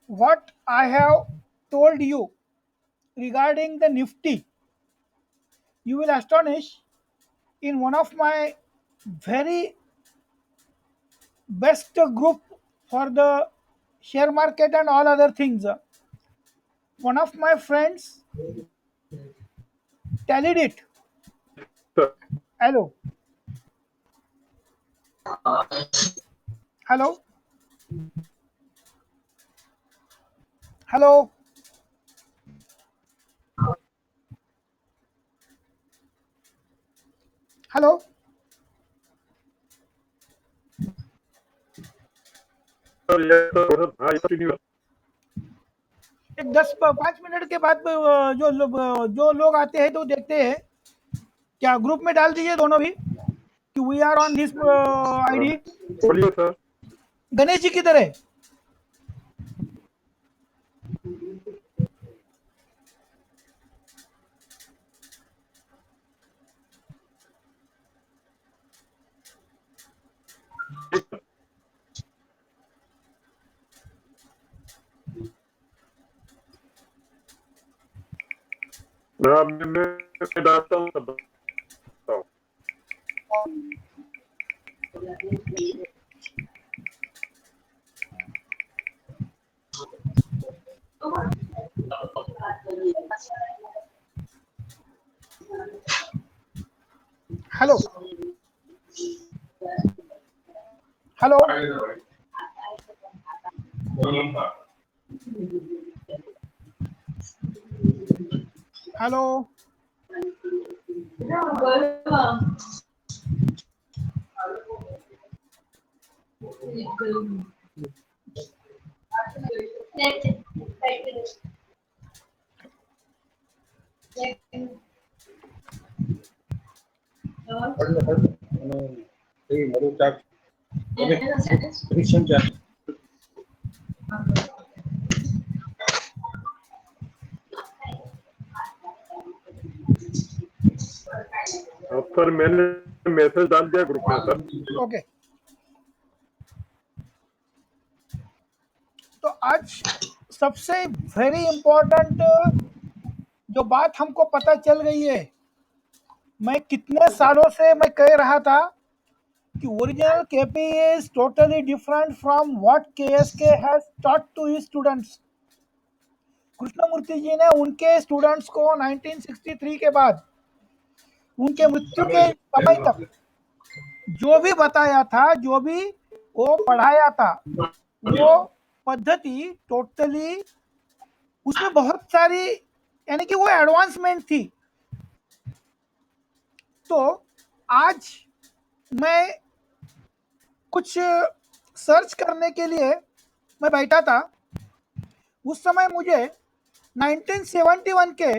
what I have told you regarding the Nifty, you will astonish in one of my very best group for the share market and all other things. One of my friends tallied it. Sir. Hello, hello, hello, hello. Sir, yes, sir. I continue. एक 10-5 minute के बाद जो लोग आते हैं तो देखते हैं, क्या ग्रुप में डाल दीजिए दोनों भी कि we are on this ID. बोलिए सर। गणेश जी किधर है? मैं डालता हूँ तब बताओ। हेलो, हेलो, हेलो, सर मैंने मैसेज डाल दिया ग्रुप में सर। ओके। तो आज सबसे वेरी इंपॉर्टेंट जो बात हमको पता चल गई है, मैं कितने सालों से मैं कह रहा था कि original KP is totally different from what KSK has taught to his students. Krishnamurti ji ने उनके स्टूडेंट्स को 1963 के बाद उनके मृत्यु के समय तक जो भी बताया था, जो भी वो पढ़ाया था, वो पद्धति टोटली उसमें बहुत सारी, यानी कि वो एडवांसमेंट थी। तो आज मैं कुछ सर्च करने के लिए मैं बैठा था, उस समय मुझे 1971 के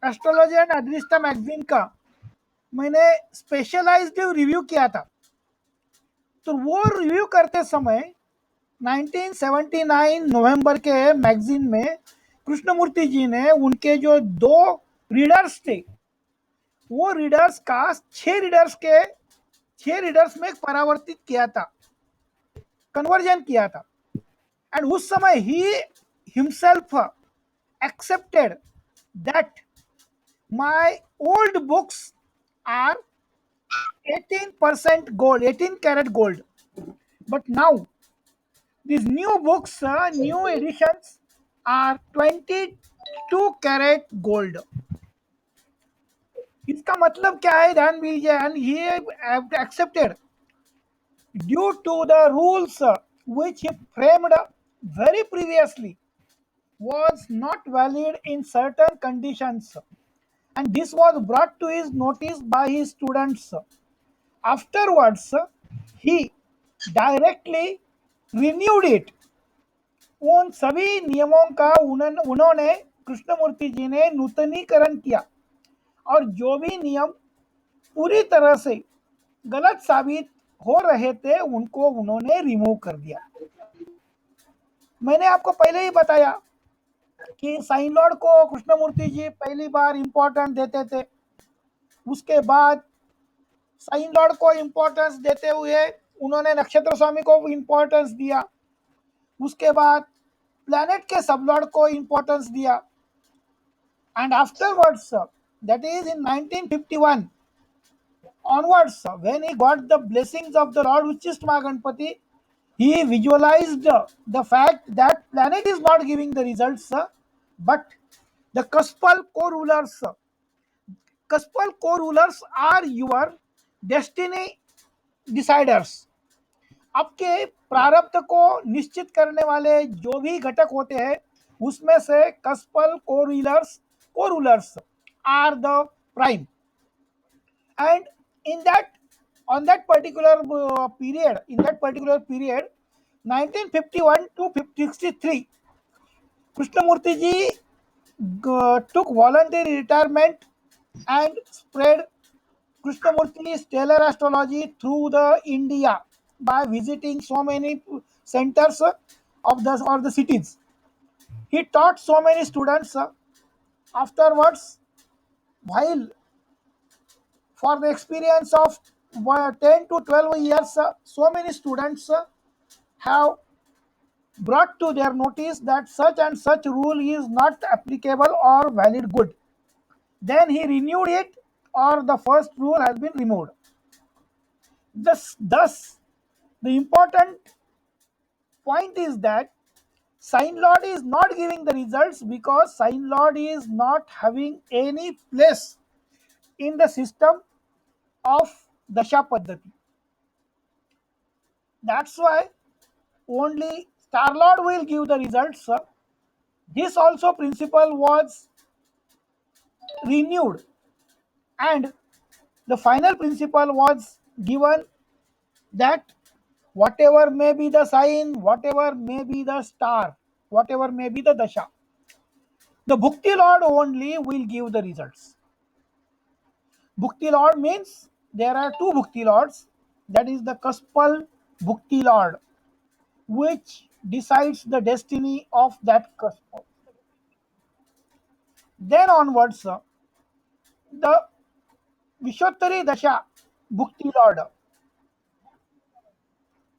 एस्ट्रोलॉजी एंड अदृष्टा मैगजीन का मैंने स्पेशलाइज्ड रिव्यू किया था। तो वो रिव्यू करते समय 1979 नवंबर के मैगजीन में कृष्णमूर्ति जी ने उनके जो 2 रीडर्स थे, वो रीडर्स का 6 रीडर्स में परावर्तित किया था, कन्वर्जन किया था। एंड उस समय he himself accepted that my old books are 18% gold, 18 karat gold. But now these new books, new editions are 22 karat gold. इसका मतलब क्या है ध्यान दीजिए। And he accepted due to the rules which he framed very previously was not valid in certain conditions, and this was brought to his notice by his students. Afterwards, he directly renewed it. उन सभी नियमों का उन्होंने कृष्णमूर्ति जी ने नूतनीकरण किया, और जो भी नियम पूरी तरह से गलत साबित हो रहे थे उनको उन्होंने रिमूव कर दिया। मैंने आपको पहले ही बताया कि साइन लॉर्ड को कृष्णमूर्ति जी पहली बार इंपॉर्टेंट देते थे। उसके बाद साइन लॉर्ड को इंपॉर्टेंस देते हुए उन्होंने नक्षत्र स्वामी को इंपॉर्टेंस दिया। उसके बाद प्लैनेट के सबलॉर्ड को इंपॉर्टेंस दिया, and afterwards that is in 1951 onwards, when he got the blessings of the Lord Uchistma Ganpati, he visualized the fact that planet is not giving the results, but the cuspal co-rulers. Cuspal co-rulers are your destiny deciders. आपके प्रारब्ध को निश्चित करने वाले जो भी घटक होते हैं, उसमें से कस्पल co-rulers are the prime. And in that, on that particular period, in that particular period, 1951 to 63, Krishnamurti ji took voluntary retirement and spread Krishnamurti's stellar astrology through the India by visiting so many centers of the cities. He taught so many students. Afterwards, while for the experience of 10 to 12 years, so many students have brought to their notice that such and such rule is not applicable or valid good. Then he renewed it, or the first rule has been removed. Thus, the important point is that Sign Lord is not giving the results because Sign Lord is not having any place in the system of Dasha Paddhati. That's why only Star Lord will give the results. This also principle was renewed, and the final principle was given that whatever may be the sign, whatever may be the star, whatever may be the Dasha, the Bhukti Lord only will give the results. Bhukti Lord means there are two Bhukti Lords, that is the Kaspal Bhukti Lord, which decides the destiny of that Kaspal. Then onwards, the Vishottari Dasha Bhukti Lord.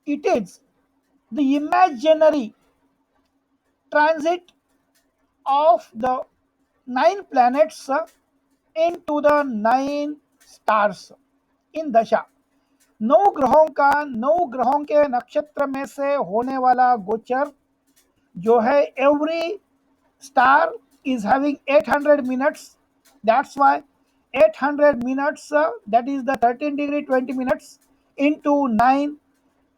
It is the imaginary transit of the 9 planets into the 9 stars in Dasha. 9 ग्रहों के नक्षत्र में से होने वाला गोचर जो है, every star is having 800 minutes. That's why 800 minutes, that is the 13 degree 20 minutes into 9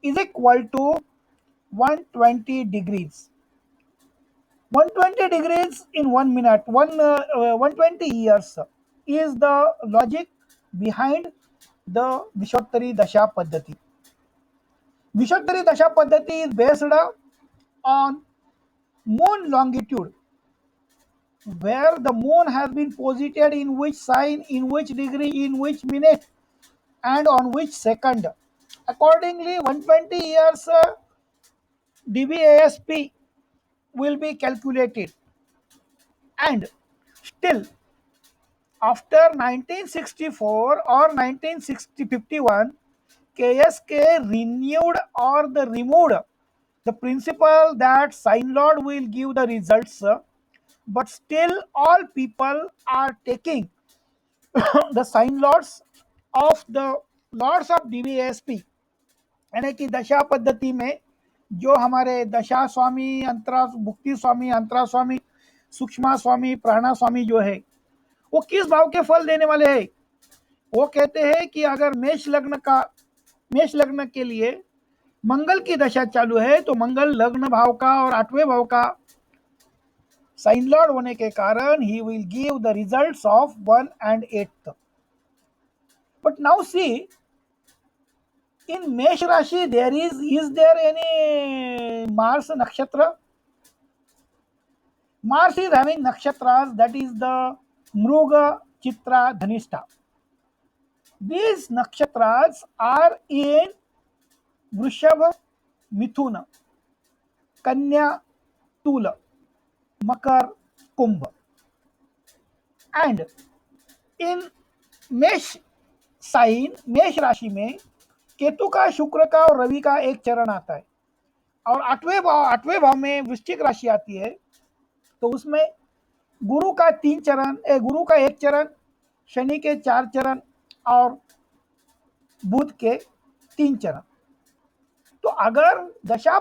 is equal to 120 degrees. 120 degrees in 1 minute, 120 years is the logic behind the Vishottari Dasha Paddhati. Vishottari Dasha Paddhati is based on moon longitude, where the moon has been posited in which sign, in which degree, in which minute, and on which second. Accordingly, 120 years DBASP will be calculated. And still, after 1964 or 1951, KSK renewed or the removed the principle that Sign Lord will give the results, but still all people are taking the Sign Lords of the Lords of DBASP, यानी कि दशा पद्धति में जो हमारे दशा स्वामी, अंतरा भुक्ति स्वामी, अंतरा स्वामी, सूक्ष्मा स्वामी, प्राणा स्वामी जो है, वो किस भाव के फल देने वाले हैं? वो कहते हैं कि अगर मेष लग्न के लिए मंगल की दशा चालू है तो मंगल लग्न भाव का और 8वें भाव का साइन लॉर्ड होने के कारण he will give the results of 1 and 8th. But now see, in Mesh Rashi is there any Mars nakshatra? Mars is having nakshatras, that is the Mruga, Chitra, Dhanishta. These nakshatras are in Vrishabha, Mithuna, Kanya, Tula, Makar, Kumbh. And in मेष sign, मेष राशि में केतु का, शुक्र का और रवि का एक चरण आता है. और आठवें भाव में वृश्चिक राशि आती है, तो उसमें गुरु का 3 चरण, गुरु का 1 चरण, शनि के 4 चरण और बुध के 3 चरण। तो अगर दशा